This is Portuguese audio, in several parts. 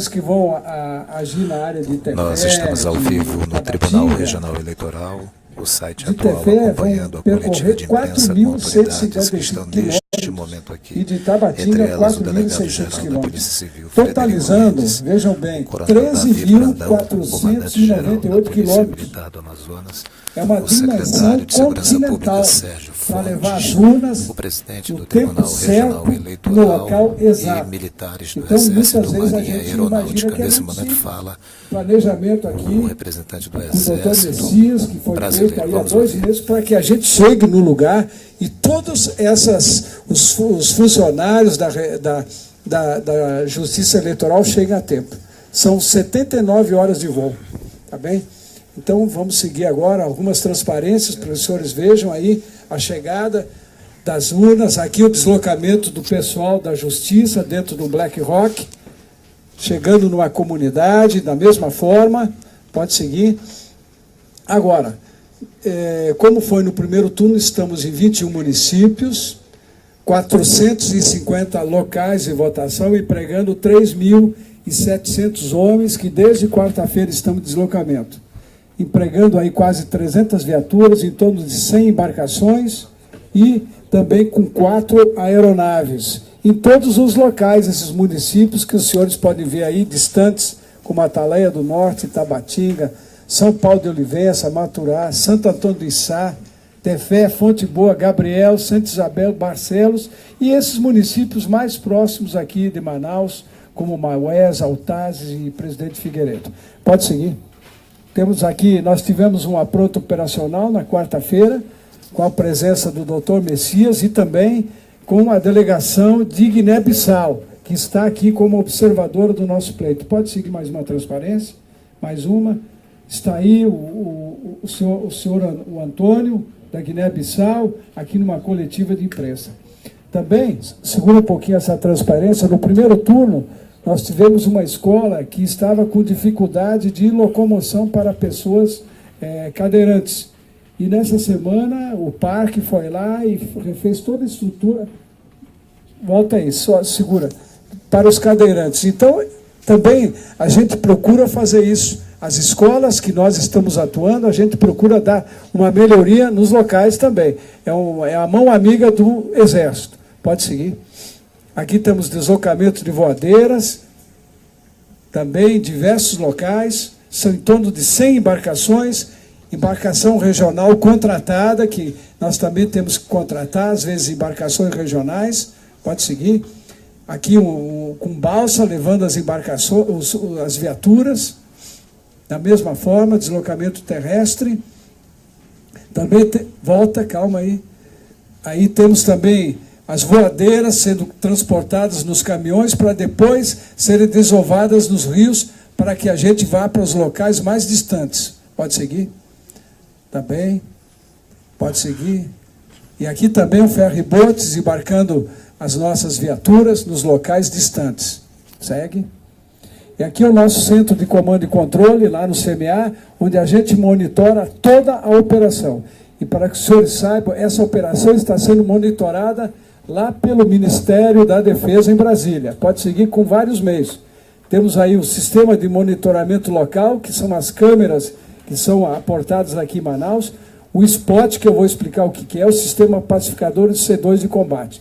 que vão agir na área de Tefé. Nós estamos ao vivo no Tribunal Regional Eleitoral, o site atual acompanhando a coletiva de imprensa com autoridades que estão neste momento aqui, e de Tabatinga, entre elas o delegado 4.600 geral da quilômetros. Polícia Civil, Totalizando, vejam bem, 13.498 quilômetros. É uma dimensão continental para levar as urnas o presidente no do tempo Tribunal Regional certo, Eleitoral no local e exato. militares do Então, Exército, muitas vezes a Marinha e gente Aeronáutica. imagina que é Nesse muito momento simples. fala Planejamento aqui, o representante do com o doutor Exército Messias, que foi feito aí há 2 meses, para que a gente chegue no lugar e todos os funcionários da Justiça Eleitoral cheguem a tempo. São 79 horas de voo, tá bem? Então vamos seguir agora algumas transparências para que os senhores vejam aí a chegada das urnas, aqui o deslocamento do pessoal da Justiça dentro do Black Rock, chegando numa comunidade da mesma forma, pode seguir. Agora, como foi no primeiro turno, estamos em 21 municípios, 450 locais de votação, empregando 3.700 homens que desde quarta-feira estão em deslocamento, empregando aí quase 300 viaturas, em torno de 100 embarcações e também com 4 aeronaves. Em todos os locais, esses municípios que os senhores podem ver aí, distantes, como Atalaia do Norte, Tabatinga, São Paulo de Olivença, Maturá, Santo Antônio do Içá, Tefé, Fonte Boa, Gabriel, Santa Isabel, Barcelos e esses municípios mais próximos aqui de Manaus, como Maués, Altazes e Presidente Figueiredo. Pode seguir. Temos aqui, nós tivemos um apronto operacional na quarta-feira, com a presença do doutor Messias e também com a delegação de Guiné-Bissau, que está aqui como observadora do nosso pleito. Pode seguir mais uma transparência? Mais uma. Está aí o senhor Antônio, da Guiné-Bissau, aqui numa coletiva de imprensa. Também, segura um pouquinho essa transparência, no primeiro turno, nós tivemos uma escola que estava com dificuldade de locomoção para pessoas cadeirantes. E nessa semana o parque foi lá e refez toda a estrutura, volta aí, só segura, para os cadeirantes. Então, também a gente procura fazer isso. As escolas que nós estamos atuando, a gente procura dar uma melhoria nos locais também. É a mão amiga do Exército. Pode seguir. Aqui temos deslocamento de voadeiras, também em diversos locais, são em torno de 100 embarcações, embarcação regional contratada, que nós também temos que contratar, às vezes embarcações regionais, pode seguir. Aqui com balsa, levando as embarcações, as viaturas, da mesma forma, deslocamento terrestre. Também volta, calma aí. Aí temos também as voadeiras sendo transportadas nos caminhões para depois serem desovadas nos rios para que a gente vá para os locais mais distantes. Pode seguir? Tá bem? Pode seguir. E aqui também o ferry-boat embarcando as nossas viaturas nos locais distantes. Segue. E aqui é o nosso centro de comando e controle, lá no CMA, onde a gente monitora toda a operação. E para que os senhores saibam, essa operação está sendo monitorada lá pelo Ministério da Defesa em Brasília. Pode seguir com vários meios. Temos aí o sistema de monitoramento local, que são as câmeras que são aportadas aqui em Manaus. O SPOT, que eu vou explicar o que é, o sistema pacificador de C2 de combate.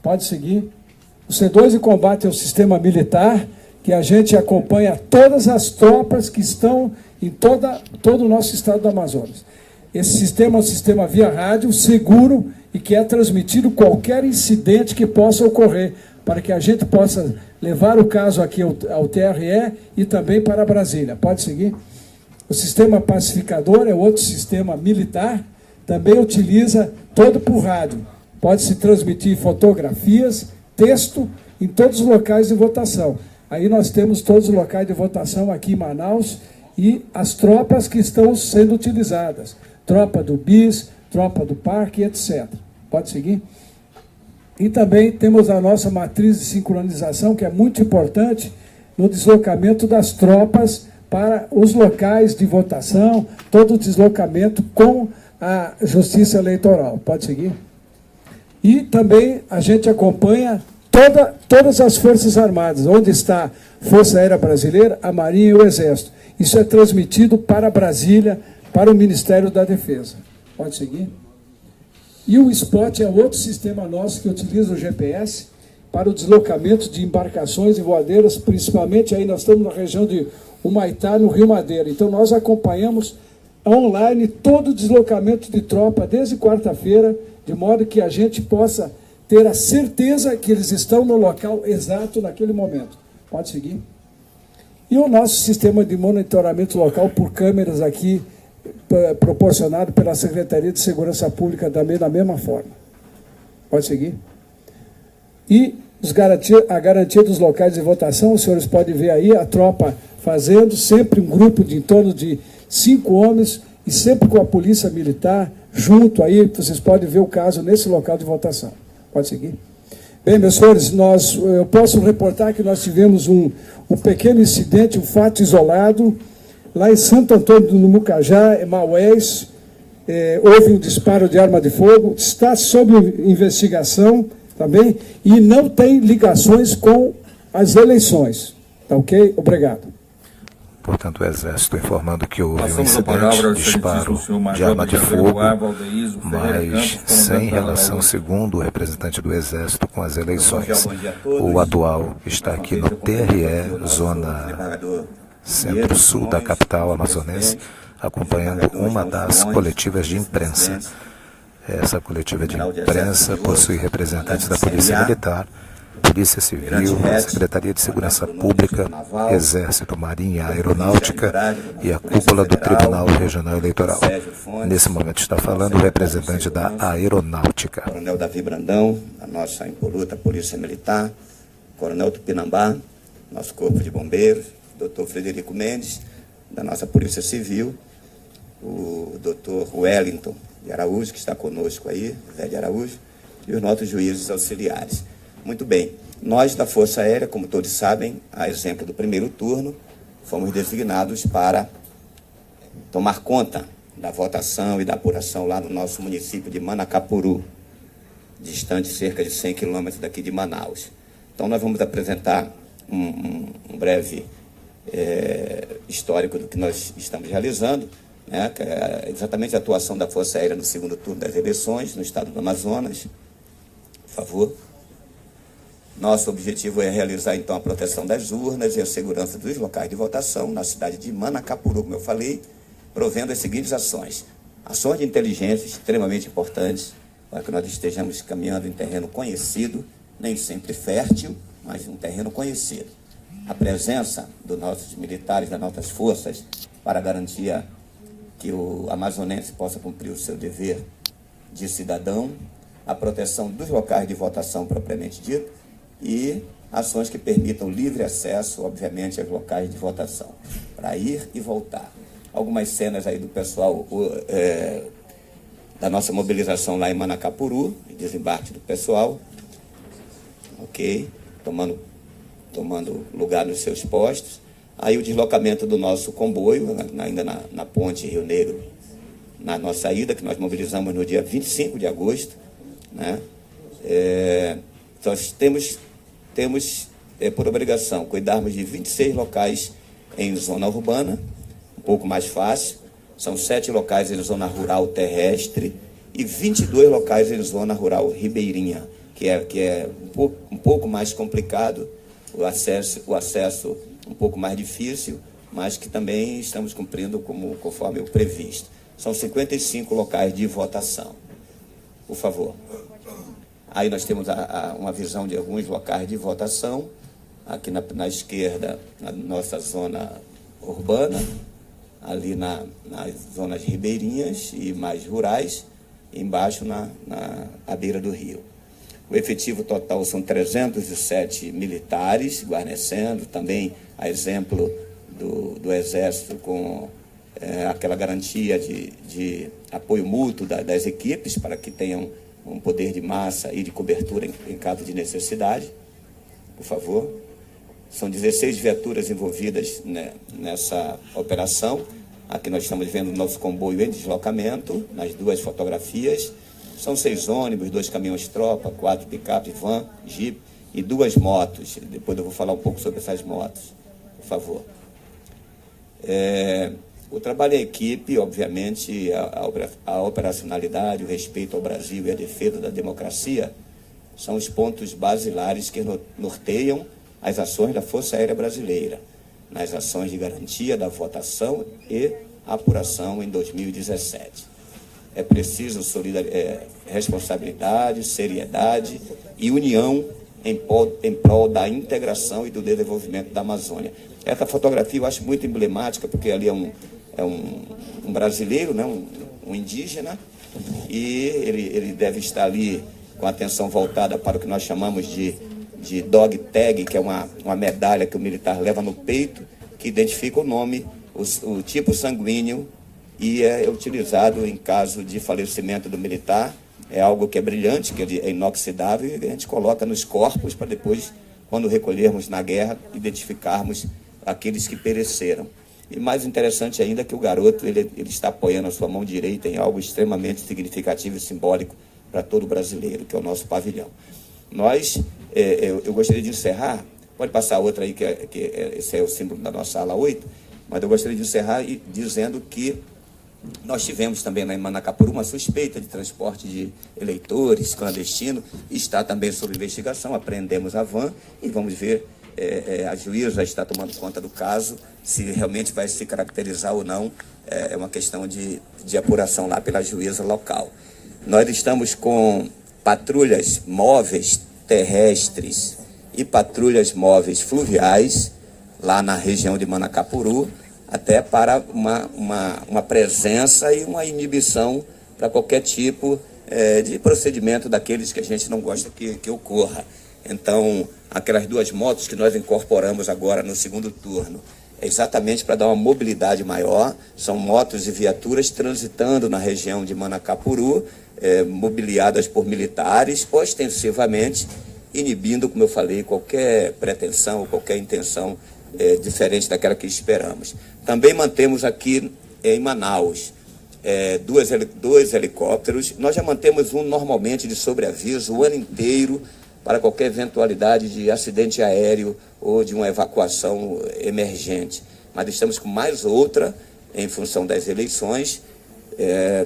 Pode seguir. O C2 de combate é o sistema militar, que a gente acompanha todas as tropas que estão em todo o nosso estado do Amazonas. Esse sistema é um sistema via rádio, seguro, e que é transmitido qualquer incidente que possa ocorrer, para que a gente possa levar o caso aqui ao TRE e também para Brasília. Pode seguir? O sistema pacificador é outro sistema militar, também utiliza todo por rádio. Pode-se transmitir fotografias, texto, em todos os locais de votação. Aí nós temos todos os locais de votação aqui em Manaus e as tropas que estão sendo utilizadas. Tropa do BIS, tropa do Parque, etc. Pode seguir? E também temos a nossa matriz de sincronização, que é muito importante no deslocamento das tropas para os locais de votação, todo o deslocamento com a Justiça Eleitoral. Pode seguir? E também a gente acompanha todas as Forças Armadas, onde está a Força Aérea Brasileira, a Marinha e o Exército. Isso é transmitido para Brasília, para o Ministério da Defesa. Pode seguir. E o SPOT é outro sistema nosso que utiliza o GPS para o deslocamento de embarcações e voadeiras, principalmente aí nós estamos na região de Humaitá, no Rio Madeira. Então nós acompanhamos online todo o deslocamento de tropa desde quarta-feira, de modo que a gente possa ter a certeza que eles estão no local exato naquele momento. Pode seguir. E o nosso sistema de monitoramento local por câmeras aqui, proporcionado pela Secretaria de Segurança Pública também da mesma forma. Pode seguir. E a garantia dos locais de votação, os senhores podem ver aí a tropa fazendo, sempre um grupo de em torno de 5 homens e sempre com a polícia militar junto aí, vocês podem ver o caso nesse local de votação. Pode seguir. Bem, meus senhores, eu posso reportar que nós tivemos um pequeno incidente, um fato isolado, lá em Santo Antônio do Mucajá, em Maués, houve um disparo de arma de fogo, está sob investigação também, e não tem ligações com as eleições. Tá ok? Obrigado. Portanto, o Exército informando que houve um incidente, disparo de arma de fogo, mas sem relação, segundo o representante do Exército, com as eleições. O atual está aqui no TRE, zona centro-sul da capital amazonense, acompanhando uma das coletivas de imprensa. Essa coletiva de imprensa possui representantes da Polícia Militar, Polícia Civil, Secretaria de Segurança Pública, Exército, Marinha, Aeronáutica e a cúpula do Tribunal Regional Eleitoral. Nesse momento está falando o representante da Aeronáutica. Coronel Davi Brandão, da nossa impoluta Polícia Militar, Coronel Tupinambá, nosso Corpo de Bombeiros, Dr. Frederico Mendes, da nossa Polícia Civil, o Dr. Wellington de Araújo, que está conosco aí, Zé de Araújo, e os nossos juízes auxiliares. Muito bem, nós da Força Aérea, como todos sabem, a exemplo do primeiro turno, fomos designados para tomar conta da votação e da apuração lá no nosso município de Manacapuru, distante cerca de 100 quilômetros daqui de Manaus. Então nós vamos apresentar um breve histórico do que nós estamos realizando, né, que é exatamente a atuação da Força Aérea no segundo turno das eleições no estado do Amazonas. Por favor. Nosso objetivo é realizar, então, a proteção das urnas e a segurança dos locais de votação na cidade de Manacapuru, como eu falei, provendo as seguintes ações. Ações de inteligência extremamente importantes para que nós estejamos caminhando em terreno conhecido, nem sempre fértil, mas um terreno conhecido. A presença dos nossos militares, das nossas forças, para garantir que o amazonense possa cumprir o seu dever de cidadão, a proteção dos locais de votação propriamente dito, e ações que permitam livre acesso, obviamente, aos locais de votação, para ir e voltar. Algumas cenas aí do pessoal da nossa mobilização lá em Manacapuru, desembarque do pessoal, ok, tomando lugar nos seus postos. Aí o deslocamento do nosso comboio, ainda na ponte Rio Negro, na nossa ida, que nós mobilizamos no dia 25 de agosto, né? Nós temos por obrigação cuidarmos de 26 locais em zona urbana, um pouco mais fácil. São 7 locais em zona rural terrestre e 22 locais em zona rural ribeirinha, que é um pouco mais complicado, o acesso um pouco mais difícil, mas que também estamos cumprindo conforme o previsto. São 55 locais de votação. Por favor. Aí nós temos uma visão de alguns locais de votação, aqui na esquerda, na nossa zona urbana, ali nas zonas ribeirinhas e mais rurais, e embaixo à beira do rio. O efetivo total são 307 militares, guarnecendo, também a exemplo do Exército, com aquela garantia de apoio mútuo das equipes, para que tenham um poder de massa e de cobertura em caso de necessidade. Por favor. São 16 viaturas envolvidas, né, nessa operação. Aqui nós estamos vendo o nosso comboio em deslocamento, nas 2 fotografias. São 6 ônibus, 2 caminhões-tropa, 4 picapes, van, jeep e 2 motos. Depois eu vou falar um pouco sobre essas motos, por favor. O trabalho em equipe, obviamente, a operacionalidade, o respeito ao Brasil e a defesa da democracia são os pontos basilares que norteiam as ações da Força Aérea Brasileira, nas ações de garantia da votação e apuração em 2017. É preciso responsabilidade, seriedade e união em prol da integração e do desenvolvimento da Amazônia. Essa fotografia eu acho muito emblemática, porque ali é um brasileiro, né, um indígena, e ele deve estar ali com a atenção voltada para o que nós chamamos de dog tag, que é uma medalha que o militar leva no peito, que identifica o nome, o tipo sanguíneo, e é utilizado em caso de falecimento do militar. É algo que é brilhante, que é inoxidável, e a gente coloca nos corpos para depois, quando recolhermos na guerra, identificarmos aqueles que pereceram. E mais interessante ainda é que o garoto ele está apoiando a sua mão direita em algo extremamente significativo e simbólico para todo brasileiro, que é o nosso pavilhão. Eu gostaria de encerrar, pode passar outra aí, esse é o símbolo da nossa ala 8, mas eu gostaria de encerrar dizendo que nós tivemos também lá em Manacapuru uma suspeita de transporte de eleitores clandestino, está também sob investigação, apreendemos a van e vamos ver, a juíza está tomando conta do caso, se realmente vai se caracterizar ou não, é uma questão de apuração lá pela juíza local. Nós estamos com patrulhas móveis terrestres e patrulhas móveis fluviais lá na região de Manacapuru, até para uma presença e uma inibição para qualquer tipo de procedimento daqueles que a gente não gosta que ocorra. Então, aquelas 2 motos que nós incorporamos agora no segundo turno, é exatamente para dar uma mobilidade maior, são motos e viaturas transitando na região de Manacapuru, mobiliadas por militares, ostensivamente, inibindo, como eu falei, qualquer pretensão, qualquer intenção diferente daquela que esperamos. Também mantemos aqui em Manaus 2 helicópteros. Nós já mantemos um normalmente de sobreaviso o ano inteiro para qualquer eventualidade de acidente aéreo ou de uma evacuação emergente. Mas estamos com mais outra, em função das eleições,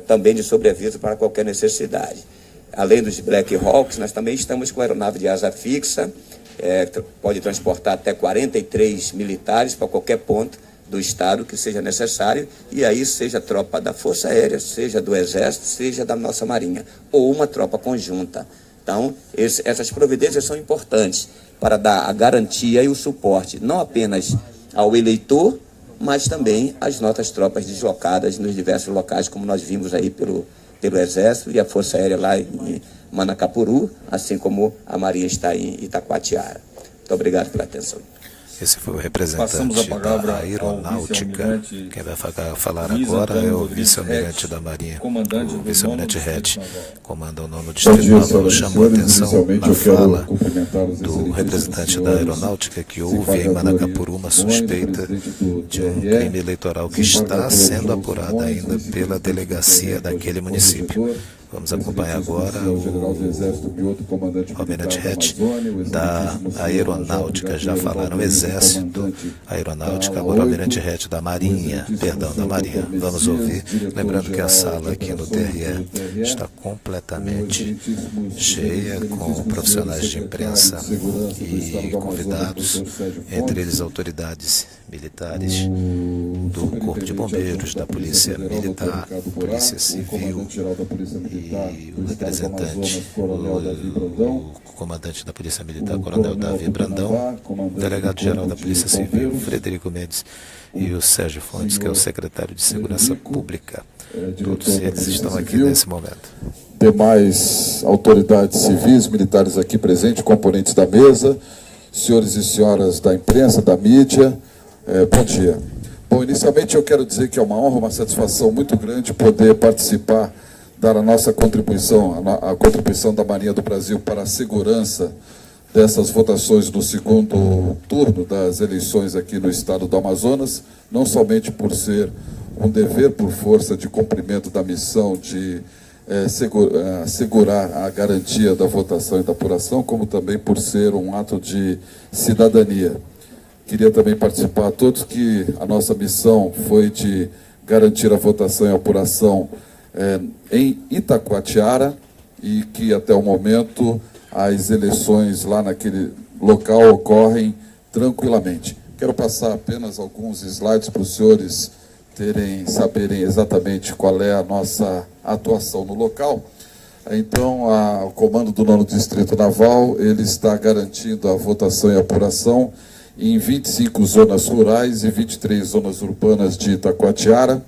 também de sobreaviso para qualquer necessidade. Além dos Black Hawks, nós também estamos com a aeronave de asa fixa, pode transportar até 43 militares para qualquer ponto do estado que seja necessário, e aí seja tropa da Força Aérea, seja do Exército, seja da nossa Marinha, ou uma tropa conjunta. Então, essas providências são importantes para dar a garantia e o suporte, não apenas ao eleitor, mas também às nossas tropas deslocadas nos diversos locais, como nós vimos aí pelo Exército e a Força Aérea lá em Manacapuru, assim como a Marinha está em Itacoatiara. Muito obrigado pela atenção. Esse foi o representante da Aeronáutica. Quem vai falar agora é o vice-almirante da Marinha, o vice-almirante Red, comanda o nono distrital. Chamou a atenção na fala do representante da Aeronáutica que houve em Manacapuru uma suspeita de um crime eleitoral que está sendo apurado ainda pela delegacia daquele município. Vamos acompanhar agora o almirante Red da Aeronáutica. Já falaram Exército, Aeronáutica, agora o almirante Red da Marinha, da Marinha. Vamos ouvir, lembrando que a sala aqui no TRE está completamente cheia, com profissionais de imprensa e convidados, entre eles autoridades militares do Corpo de Bombeiros, da Polícia Militar, Polícia Civil, e o representante, o comandante da Polícia Militar, Coronel Davi Brandão, o delegado-geral da Polícia Civil, Frederico Mendes, e o Sérgio Fontes, que é o secretário de Segurança Pública. Todos eles estão aqui nesse momento. Demais autoridades civis, militares aqui presentes, componentes da mesa, senhores e senhoras da imprensa, da mídia, bom dia. Bom, inicialmente eu quero dizer que é uma honra, uma satisfação muito grande poder participar, dar a nossa contribuição, a contribuição da Marinha do Brasil para a segurança dessas votações do segundo turno das eleições aqui no estado do Amazonas, não somente por ser um dever por força de cumprimento da missão de assegurar a garantia da votação e da apuração, como também por ser um ato de cidadania. Queria também participar a todos que a nossa missão foi de garantir a votação e a apuração em Itacoatiara e que até o momento as eleições lá naquele local ocorrem tranquilamente. Quero passar apenas alguns slides para os senhores saberem exatamente qual é a nossa atuação no local. Então, o comando do 9º Distrito Naval, ele está garantindo a votação e apuração em 25 zonas rurais e 23 zonas urbanas de Itacoatiara.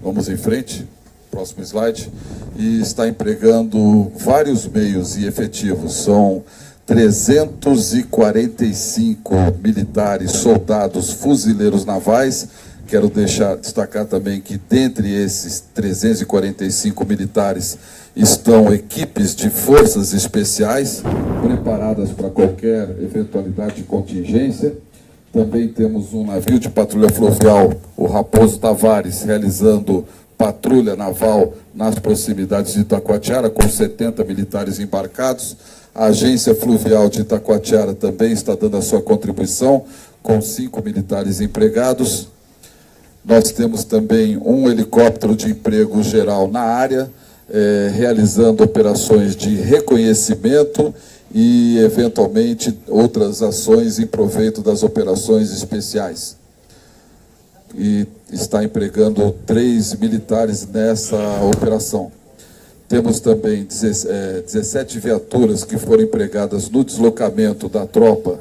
Vamos em frente, próximo slide. E está empregando vários meios e efetivos. São 345 militares, soldados, fuzileiros navais. Quero destacar também que dentre esses 345 militares estão equipes de forças especiais preparadas para qualquer eventualidade de contingência. Também temos um navio de patrulha fluvial, o Raposo Tavares, realizando patrulha naval nas proximidades de Itacoatiara, com 70 militares embarcados. A Agência Fluvial de Itacoatiara também está dando a sua contribuição, com 5 militares empregados. Nós temos também um helicóptero de emprego geral na área, realizando operações de reconhecimento e, eventualmente, outras ações em proveito das operações especiais. E está empregando 3 militares nessa operação. Temos também 17 viaturas que foram empregadas no deslocamento da tropa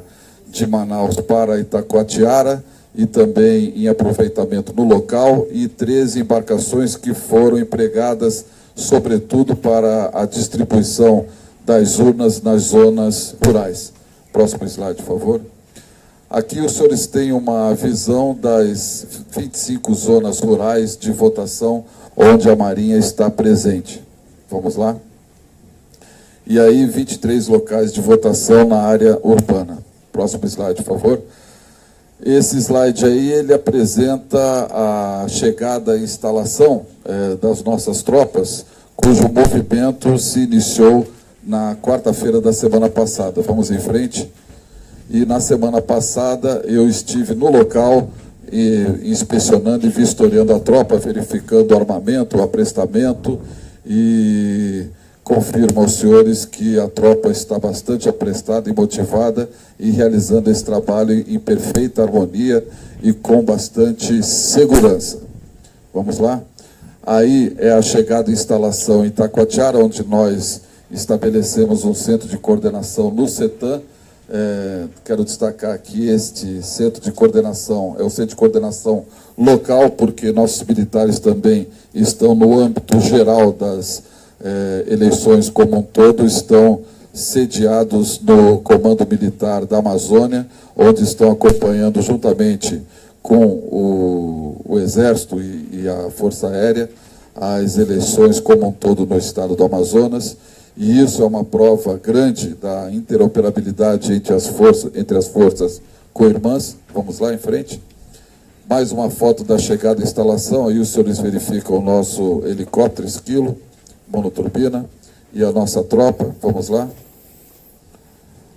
de Manaus para Itacoatiara, e também em aproveitamento no local, e 13 embarcações que foram empregadas, sobretudo, para a distribuição das urnas nas zonas rurais. Próximo slide, por favor. Aqui os senhores têm uma visão das 25 zonas rurais de votação onde a Marinha está presente. Vamos lá? E aí 23 locais de votação na área urbana. Próximo slide, por favor. Esse slide aí, ele apresenta a chegada e instalação das nossas tropas, cujo movimento se iniciou na quarta-feira da semana passada. Vamos em frente. E na semana passada eu estive no local inspecionando e vistoriando a tropa, verificando o armamento, o aprestamento, e confirmo aos senhores que a tropa está bastante aprestada e motivada e realizando esse trabalho em perfeita harmonia e com bastante segurança. Vamos lá? Aí é a chegada e instalação em Itacoatiara, onde nós estabelecemos um centro de coordenação no CETAM. Quero destacar aqui este centro de coordenação, é o centro de coordenação local, porque nossos militares também estão no âmbito geral das eleições como um todo, estão sediados no Comando Militar da Amazônia, onde estão acompanhando juntamente com o Exército e a Força Aérea as eleições como um todo no estado do Amazonas, e isso é uma prova grande da interoperabilidade entre as forças co-irmãs. Vamos lá em frente. Mais uma foto da chegada e instalação, aí os senhores verificam o nosso helicóptero Esquilo, monoturbina, e a nossa tropa. Vamos lá.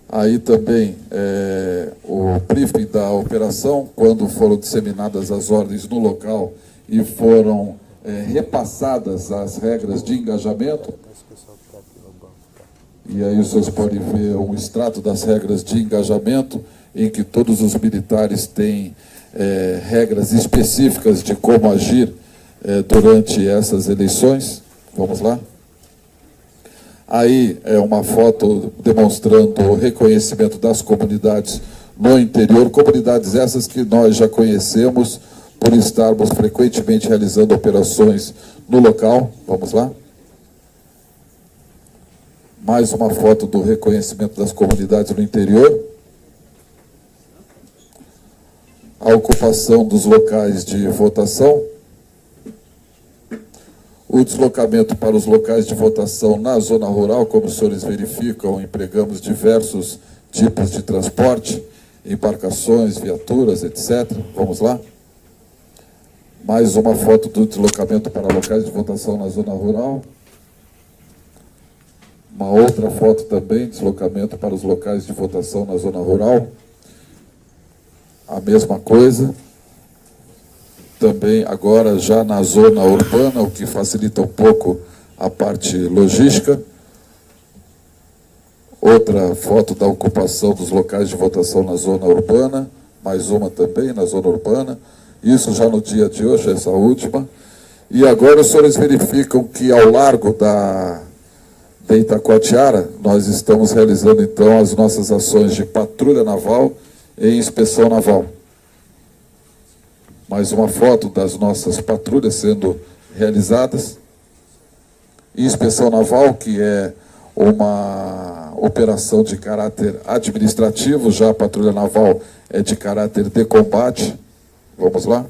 Aí também o briefing da operação, quando foram disseminadas as ordens no local e foram repassadas as regras de engajamento. E aí os senhores podem ver um extrato das regras de engajamento, em que todos os militares têm regras específicas de como agir durante essas eleições. Vamos lá. Aí é uma foto demonstrando o reconhecimento das comunidades no interior, comunidades essas que nós já conhecemos por estarmos frequentemente realizando operações no local. Vamos lá. Mais uma foto do reconhecimento das comunidades no interior. A ocupação dos locais de votação. O deslocamento para os locais de votação na zona rural, como os senhores verificam, empregamos diversos tipos de transporte, embarcações, viaturas, etc. Vamos lá. Mais uma foto do deslocamento para locais de votação na zona rural. Uma outra foto também, deslocamento para os locais de votação na zona rural. A mesma coisa. Também agora já na zona urbana, o que facilita um pouco a parte logística. Outra foto da ocupação dos locais de votação na zona urbana. Mais uma também na zona urbana. Isso já no dia de hoje, essa última. E agora os senhores verificam que ao largo de Itacoatiara, nós estamos realizando então as nossas ações de patrulha naval e inspeção naval. Mais uma foto das nossas patrulhas sendo realizadas. Inspeção naval, que é uma operação de caráter administrativo, já a patrulha naval é de caráter de combate. Vamos lá?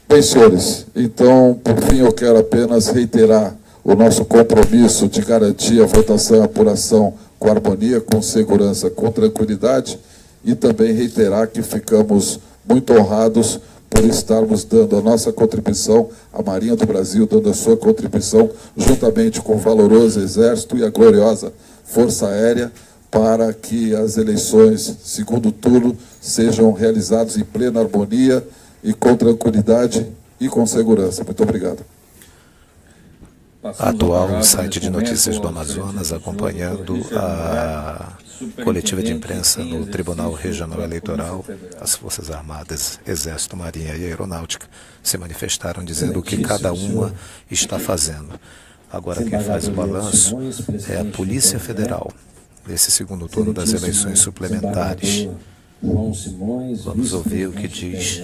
Bem, senhores, então, por fim, eu quero apenas reiterar o nosso compromisso de garantir a votação e apuração com harmonia, com segurança, com tranquilidade, e também reiterar que ficamos muito honrados por estarmos dando a nossa contribuição, a Marinha do Brasil dando a sua contribuição, juntamente com o valoroso Exército e a gloriosa Força Aérea, para que as eleições, segundo turno, sejam realizadas em plena harmonia e com tranquilidade e com segurança. Muito obrigado. Atual, o site de notícias do Amazonas, acompanhando a coletiva de imprensa no Tribunal Regional Eleitoral. As Forças Armadas, Exército, Marinha e Aeronáutica se manifestaram dizendo o que cada uma está fazendo. Agora quem faz o balanço é a Polícia Federal, nesse segundo turno das eleições suplementares. Vamos ouvir o que diz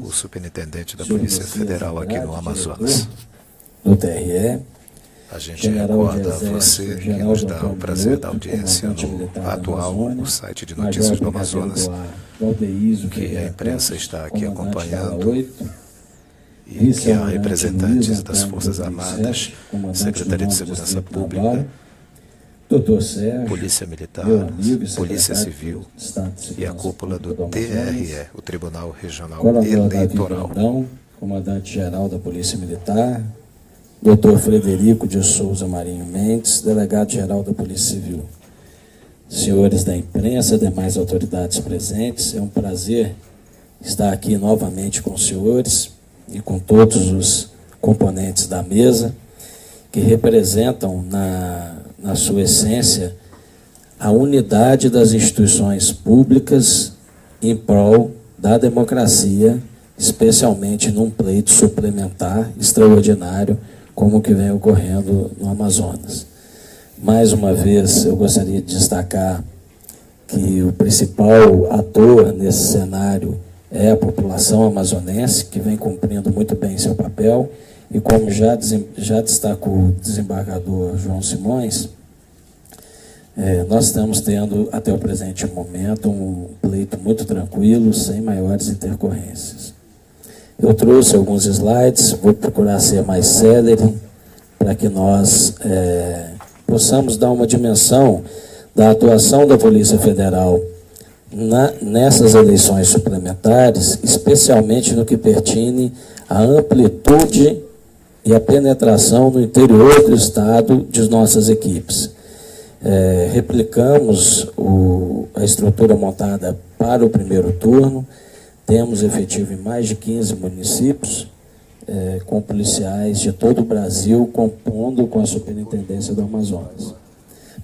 o superintendente da Polícia Federal aqui no Amazonas. Do TRE. A gente recorda a você que nos dá o prazer da audiência no Atual, o site de notícias do Amazonas, que a imprensa está aqui acompanhando e que há representantes das Forças Armadas, Secretaria de Segurança Pública, Polícia Militar, Polícia Civil e a cúpula do TRE, o Tribunal Regional Eleitoral. Comandante-Geral da Polícia Militar, Dr. Frederico de Souza Marinho Mendes, Delegado-Geral da Polícia Civil. Senhores da imprensa, demais autoridades presentes, é um prazer estar aqui novamente com os senhores e com todos os componentes da mesa, que representam na sua essência a unidade das instituições públicas em prol da democracia, especialmente num pleito suplementar extraordinário como o que vem ocorrendo no Amazonas. Mais uma vez, eu gostaria de destacar que o principal ator nesse cenário é a população amazonense, que vem cumprindo muito bem seu papel, e como já destacou o desembargador João Simões, nós estamos tendo, até o presente momento, um pleito muito tranquilo, sem maiores intercorrências. Eu trouxe alguns slides, vou procurar ser mais célere, para que nós possamos dar uma dimensão da atuação da Polícia Federal nessas eleições suplementares, especialmente no que pertine à amplitude e à penetração no interior do Estado de nossas equipes. Replicamos a estrutura montada para o primeiro turno, temos efetivo em mais de 15 municípios, com policiais de todo o Brasil, compondo com a Superintendência do Amazonas.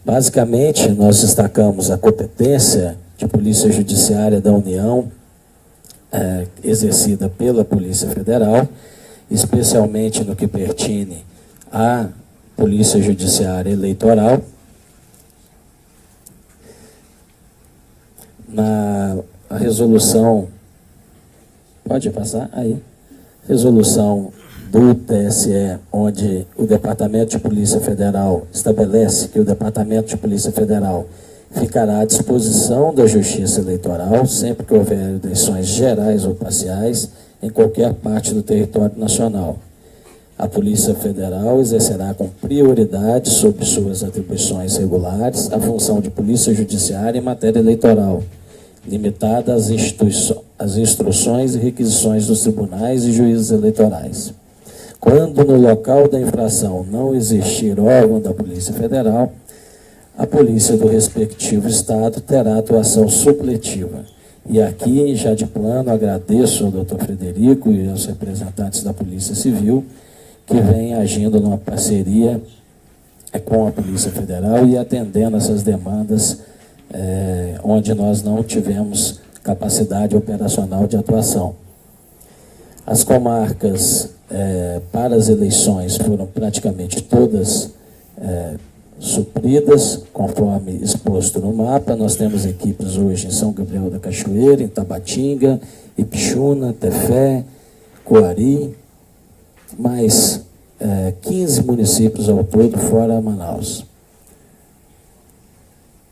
Basicamente, nós destacamos a competência de Polícia Judiciária da União, exercida pela Polícia Federal, especialmente no que pertine à Polícia Judiciária Eleitoral. A resolução, pode passar aí, resolução do TSE, onde o Departamento de Polícia Federal estabelece que o Departamento de Polícia Federal ficará à disposição da Justiça Eleitoral sempre que houver eleições gerais ou parciais em qualquer parte do território nacional. A Polícia Federal exercerá com prioridade sobre suas atribuições regulares a função de Polícia Judiciária em matéria eleitoral, limitada as instruções e requisições dos tribunais e juízes eleitorais. Quando no local da infração não existir órgão da Polícia Federal, a polícia do respectivo estado terá atuação supletiva. E aqui, já de plano, agradeço ao doutor Frederico e aos representantes da Polícia Civil, que vêm agindo numa parceria com a Polícia Federal e atendendo essas demandas onde nós não tivemos capacidade operacional de atuação. As comarcas para as eleições foram praticamente todas supridas, conforme exposto no mapa. Nós temos equipes hoje em São Gabriel da Cachoeira, em Tabatinga, Ipixuna, Tefé, Coari, mais 15 municípios ao todo, fora Manaus.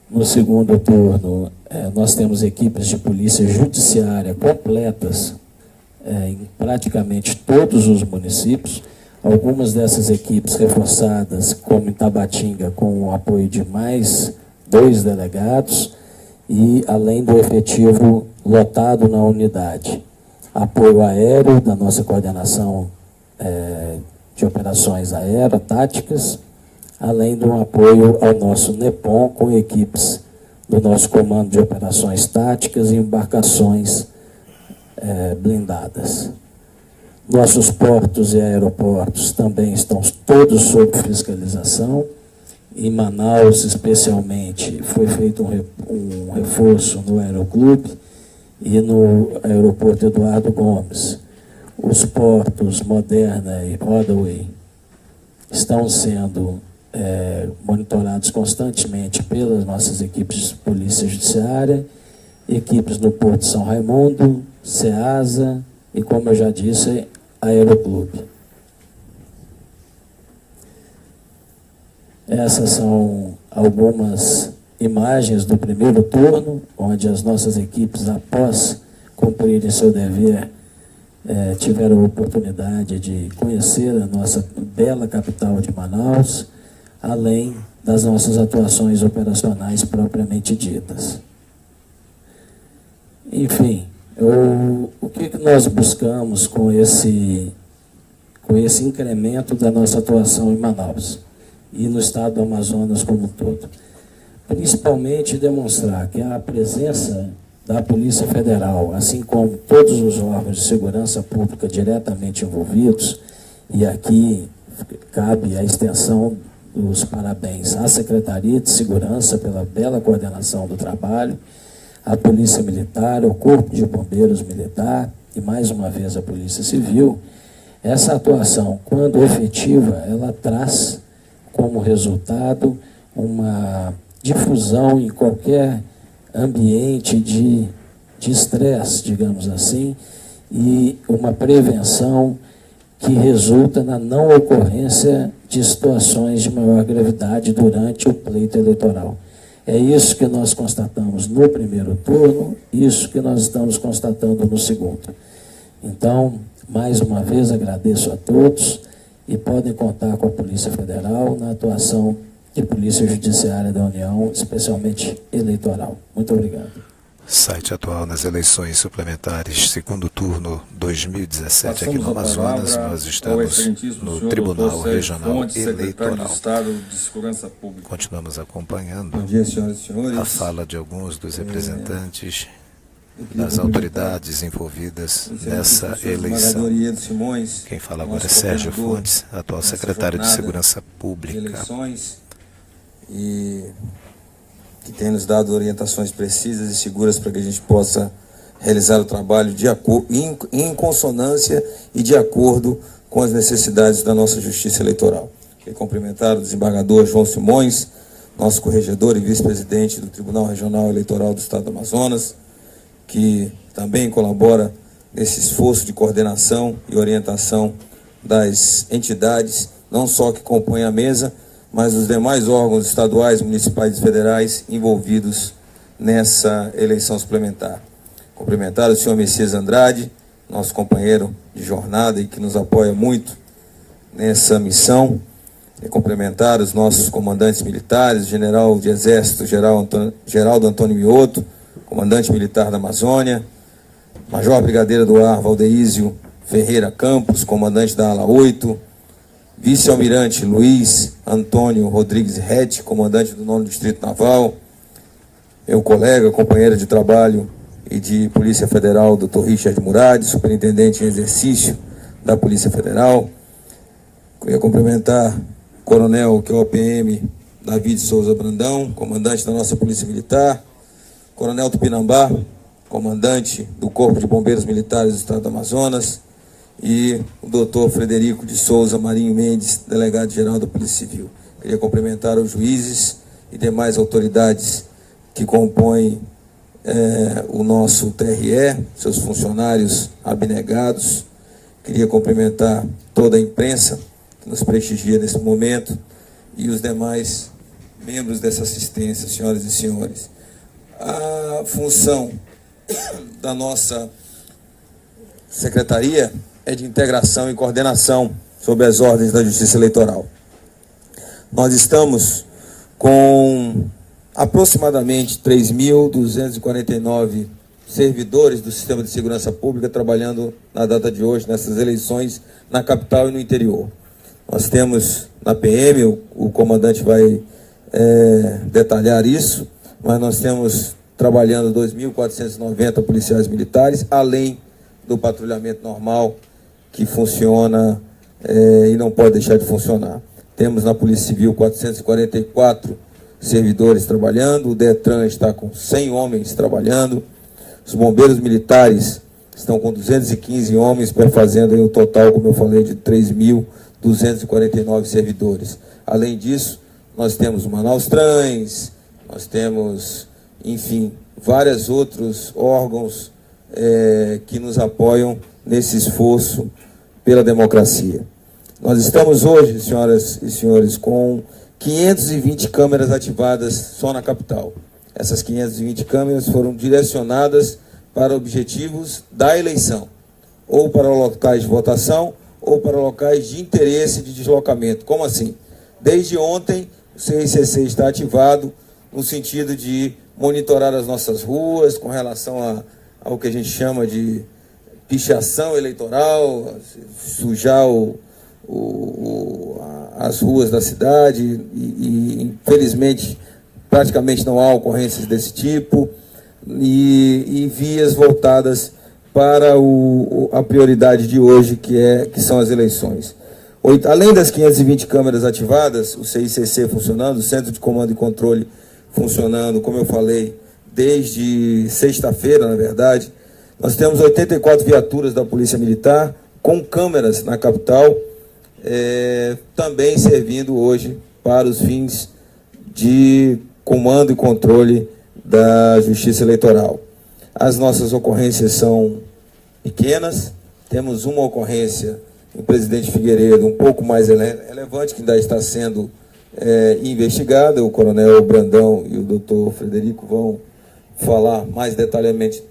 No segundo turno, nós temos equipes de polícia judiciária completas em praticamente todos os municípios. Algumas dessas equipes reforçadas, como em Tabatinga, com o apoio de mais 2 delegados, e além do efetivo lotado na unidade. Apoio aéreo da nossa coordenação de operações aerotáticas, além do apoio ao nosso NEPOM, com equipes do nosso Comando de Operações Táticas e embarcações blindadas. Nossos portos e aeroportos também estão todos sob fiscalização. Em Manaus, especialmente, foi feito um reforço no Aeroclube e no Aeroporto Eduardo Gomes. Os portos Moderna e Rodaway estão sendo monitorados constantemente pelas nossas equipes de Polícia Judiciária, equipes no Porto São Raimundo, SEASA e, como eu já disse, Aeroclube. Essas são algumas imagens do primeiro turno, onde as nossas equipes, após cumprirem seu dever, tiveram a oportunidade de conhecer a nossa bela capital de Manaus, além das nossas atuações operacionais propriamente ditas. Enfim, o que nós buscamos com esse incremento da nossa atuação em Manaus e no estado do Amazonas como um todo? Principalmente demonstrar que a presença da Polícia Federal, assim como todos os órgãos de segurança pública diretamente envolvidos, e aqui cabe a extensão dos parabéns à Secretaria de Segurança pela bela coordenação do trabalho, à Polícia Militar, ao Corpo de Bombeiros Militar e, mais uma vez, à Polícia Civil. Essa atuação, quando efetiva, ela traz como resultado uma difusão em qualquer ambiente de estresse, digamos assim, e uma prevenção que resulta na não ocorrência de situações de maior gravidade durante o pleito eleitoral. É isso que nós constatamos no primeiro turno, isso que nós estamos constatando no segundo. Então, mais uma vez, agradeço a todos e podem contar com a Polícia Federal na atuação de Polícia Judiciária da União, especialmente eleitoral. Muito obrigado. Site atual nas eleições suplementares, segundo turno 2017, aqui no Amazonas. Nós estamos no Tribunal Regional Eleitoral. Continuamos acompanhando a fala de alguns dos representantes das autoridades envolvidas nessa eleição. Quem fala agora é Sérgio Fontes, atual secretário de Segurança Pública. E que tem nos dado orientações precisas e seguras para que a gente possa realizar o trabalho em consonância e de acordo com as necessidades da nossa Justiça Eleitoral. Quero cumprimentar o desembargador João Simões, nosso corregedor e vice-presidente do Tribunal Regional Eleitoral do Estado do Amazonas, que também colabora nesse esforço de coordenação e orientação das entidades, não só que compõem a mesa, mas os demais órgãos estaduais, municipais e federais envolvidos nessa eleição suplementar. Cumprimentar o senhor Messias Andrade, nosso companheiro de jornada e que nos apoia muito nessa missão. E cumprimentar os nossos comandantes militares, general de Exército, Geraldo Antônio Mioto, comandante militar da Amazônia, Major Brigadeiro do Ar Valdeísio Ferreira Campos, comandante da ala 8, Vice-Almirante Luiz Antônio Rodrigues Rete, comandante do 9º Distrito Naval, meu colega, companheiro de trabalho e de Polícia Federal, Dr. Richard Murad, superintendente em exercício da Polícia Federal. Queria cumprimentar o coronel, que é o OPM, David Souza Brandão, comandante da nossa Polícia Militar, coronel Tupinambá, comandante do Corpo de Bombeiros Militares do Estado do Amazonas, e o doutor Frederico de Souza Marinho Mendes, delegado-geral da Polícia Civil. Queria cumprimentar os juízes e demais autoridades que compõem o nosso TRE, seus funcionários abnegados. Queria cumprimentar toda a imprensa que nos prestigia nesse momento e os demais membros dessa assistência, senhoras e senhores. A função da nossa secretaria é de integração e coordenação sob as ordens da Justiça Eleitoral. Nós estamos com aproximadamente 3.249 servidores do Sistema de Segurança Pública trabalhando na data de hoje, nessas eleições, na capital e no interior. Nós temos na PM, o comandante vai detalhar isso, mas nós temos trabalhando 2.490 policiais militares, além do patrulhamento normal, que funciona e não pode deixar de funcionar. Temos na Polícia Civil 444 servidores trabalhando, o DETRAN está com 100 homens trabalhando, os bombeiros militares estão com 215 homens, fazendo aí um total, como eu falei, de 3.249 servidores. Além disso, nós temos o Manaus Trans, nós temos, enfim, vários outros órgãos que nos apoiam nesse esforço pela democracia. Nós estamos hoje, senhoras e senhores, com 520 câmeras ativadas só na capital. Essas 520 câmeras foram direcionadas para objetivos da eleição, ou para locais de votação, ou para locais de interesse de deslocamento. Como assim? Desde ontem, o CICC está ativado no sentido de monitorar as nossas ruas com relação ao que a gente chama de pichação eleitoral, sujar as ruas da cidade e infelizmente praticamente não há ocorrências desse tipo e vias voltadas para a prioridade de hoje, que são as eleições. Além das 520 câmeras ativadas, o CICC funcionando, o Centro de Comando e Controle funcionando, como eu falei, desde sexta-feira, na verdade, nós temos 84 viaturas da Polícia Militar com câmeras na capital, também servindo hoje para os fins de comando e controle da Justiça Eleitoral. As nossas ocorrências são pequenas, temos uma ocorrência em Presidente Figueiredo um pouco mais relevante, que ainda está sendo investigada. O coronel Brandão e o doutor Frederico vão falar mais detalhadamente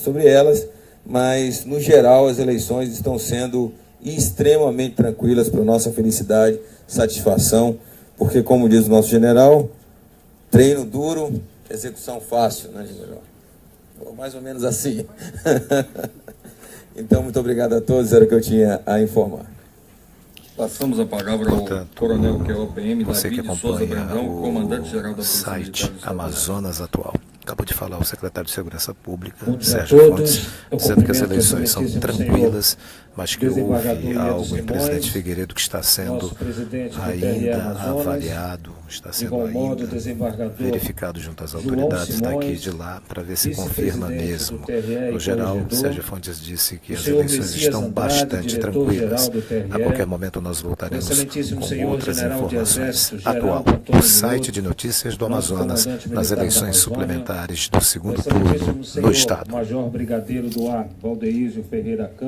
sobre elas, mas, no geral, as eleições estão sendo extremamente tranquilas para nossa felicidade, satisfação, porque, como diz o nosso general, treino duro, execução fácil, né, general? Mais ou menos assim. Então, muito obrigado a todos, era o que eu tinha a informar. Passamos a palavra ao coronel, que é o OPM, você que David Souza acompanha Brandão, comandante-geral da Polícia site Militar Amazonas Atual. Acabou de falar o secretário de Segurança Pública, Sérgio Sérgio Fontes, Fontes, dizendo que as eleições são tranquilas, mas que houve algo em Presidente Figueiredo que está sendo ainda avaliado, está sendo ainda verificado junto às autoridades daqui e de lá, para ver se confirma mesmo. No geral, Sérgio Fontes disse que as eleições estão bastante tranquilas. A qualquer momento nós voltaremos com outras informações. Atual, o site de notícias do Amazonas, nas eleições suplementares do segundo turno no estado. Major Brigadeiro do Ar Valdeísio Ferreira Campos.